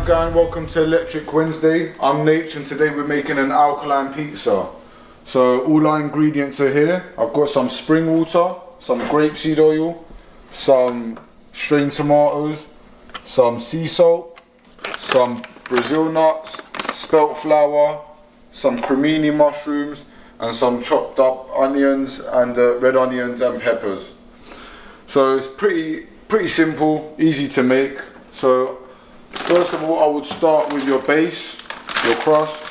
gang, welcome to Electric Wednesday. I'm Nate and today we're making an alkaline pizza. So all our ingredients are here. I've got some spring water, some grapeseed oil, some strained tomatoes, some sea salt, some Brazil nuts, spelt flour, some cremini mushrooms, and some chopped up onions and red onions and peppers. So it's pretty simple, easy to make. So first of all, I would start with your base, your crust,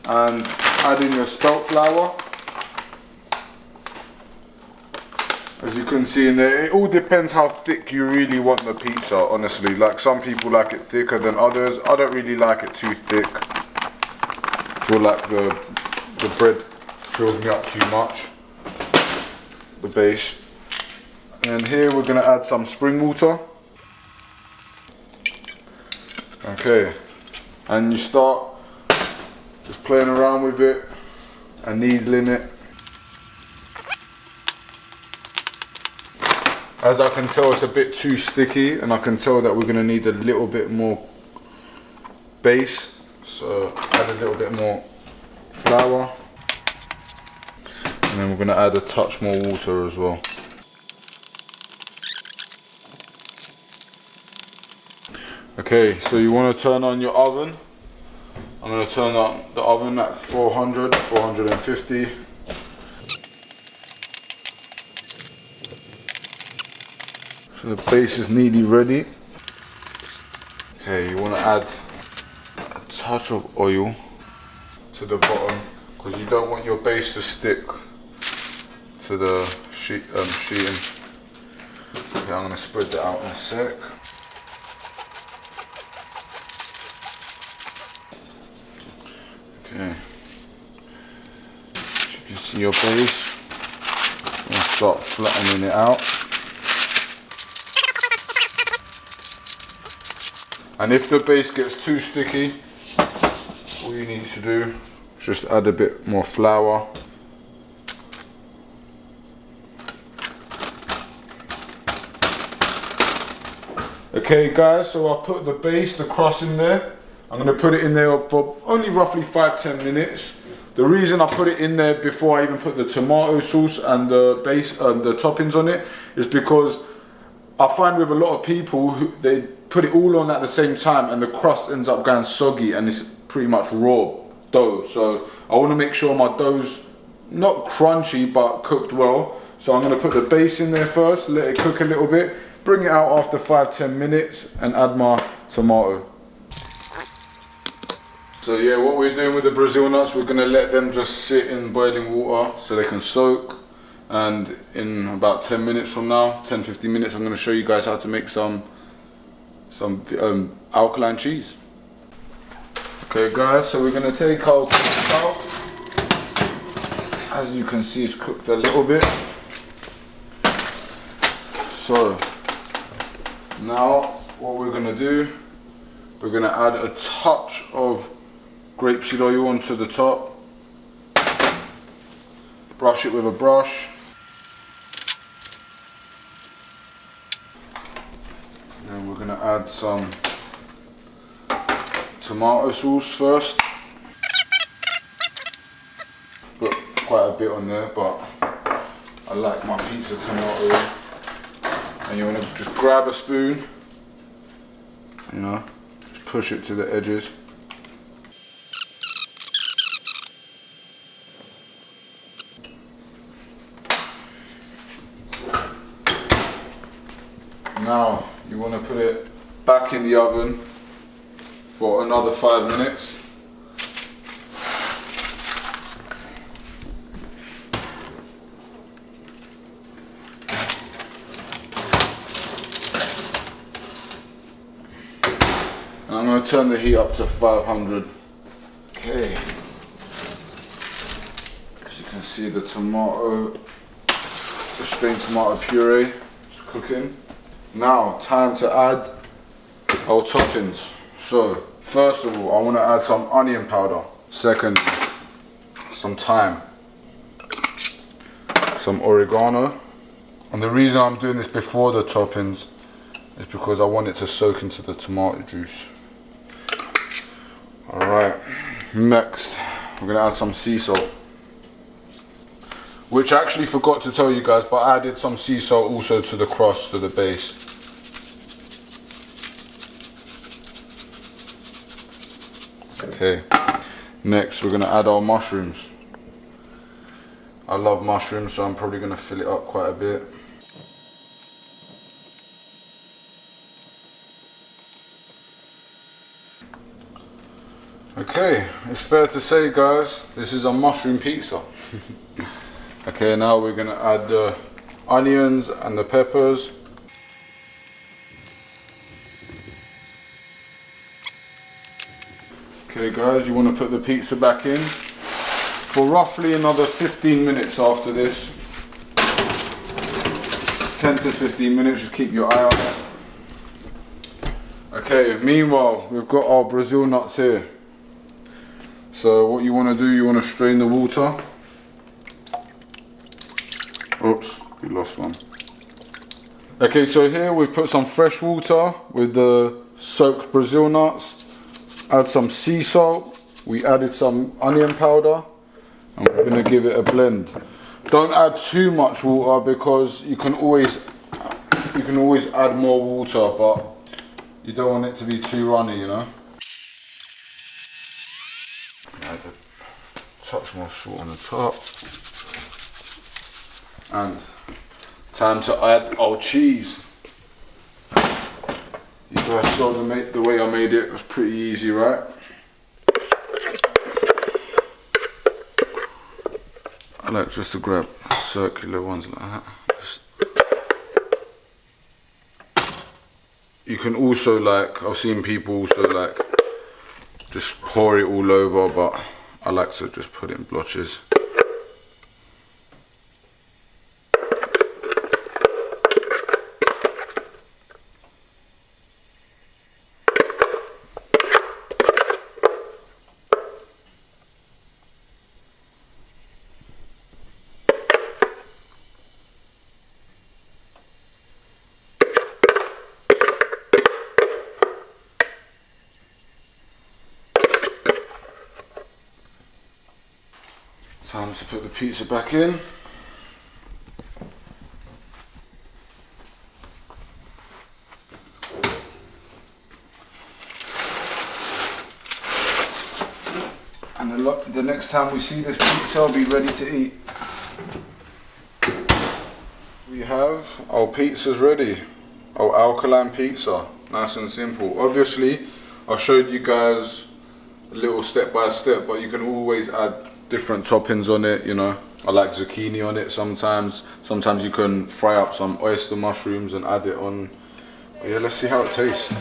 and add in your spelt flour. As you can see in there, it all depends how thick you really want the pizza, honestly. Like some people like it thicker than others. I don't really like it too thick. I feel like the bread fills me up too much, the base. And here we're going to add some spring water. Okay, and you start just playing around with it and needling it. As I can tell, it's a bit too sticky, and I can tell that we're going to need a little bit more base, so add a little bit more flour, and then we're going to add a touch more water as well. Okay, so you want to turn on your oven. I'm going to turn on the oven at 450. So the base is nearly ready. Okay, you want to add a touch of oil to the bottom because you don't want your base to stick to the sheeting. Okay, I'm going to spread that out in a sec. Okay, as you can see your base, and start flattening it out. And if the base gets too sticky, all you need to do is just add a bit more flour. Okay guys, so I've put the base, the crust in there. I'm going to put it in there for only roughly 5-10 minutes. The reason I put it in there before I even put the tomato sauce and the base, the toppings on it, is because I find with a lot of people, they put it all on at the same time and the crust ends up going soggy and it's pretty much raw dough. So I want to make sure my dough's not crunchy but cooked well. So I'm going to put the base in there first, let it cook a little bit, bring it out after 5-10 minutes and add my tomato. So yeah, what we're doing with the Brazil nuts, we're going to let them just sit in boiling water so they can soak. And in about 10 minutes from now, 10-15 minutes, I'm going to show you guys how to make some alkaline cheese. Okay guys, so we're going to take our cheese out. As you can see, it's cooked a little bit. So now what we're going to do, we're going to add a touch of grapeseed oil onto the top, brush it with a brush, and then we're going to add some tomato sauce first. Put quite a bit on there, but I like my pizza tomato. And you want to just grab a spoon, you know, just push it to the edges. Now you want to put it back in the oven for another 5 minutes. And I'm going to turn the heat up to 500. Okay. As you can see, the strained tomato puree is cooking. Now, time to add our toppings. So, first of all, I want to add some onion powder. Second, some thyme, some oregano. And the reason I'm doing this before the toppings is because I want it to soak into the tomato juice. Alright, next we're going to add some sea salt. Which I actually forgot to tell you guys, but I added some sea salt also to the crust, to the base. Okay, next we're going to add our mushrooms. I love mushrooms, so I'm probably going to fill it up quite a bit. Okay, it's fair to say, guys, this is a mushroom pizza. Okay, now we're going to add the onions and the peppers. Okay guys, you want to put the pizza back in for roughly another 15 minutes after this. 10 to 15 minutes, just keep your eye on it. Okay, meanwhile, we've got our Brazil nuts here. So what you want to do, you want to strain the water. Oops, we lost one. Okay, so here we've put some fresh water with the soaked Brazil nuts. Add some sea salt. We added some onion powder, and we're going to give it a blend. Don't add too much water because you can always add more water, but you don't want it to be too runny, you know. Add a touch more salt on the top. And time to add our cheese. You guys saw the way I made it. It was pretty easy, right? I like just to grab circular ones like that. You can also, like, I've seen people also like just pour it all over, but I like to just put it in blotches. Time to put the pizza back in. And the next time we see this pizza, I'll be ready to eat. We have our pizzas ready. Our alkaline pizza. Nice and simple. Obviously, I showed you guys a little step by step, but you can always add different toppings on it, you know. I like zucchini on it sometimes. Sometimes you can fry up some oyster mushrooms and add it on. But yeah, let's see how it tastes.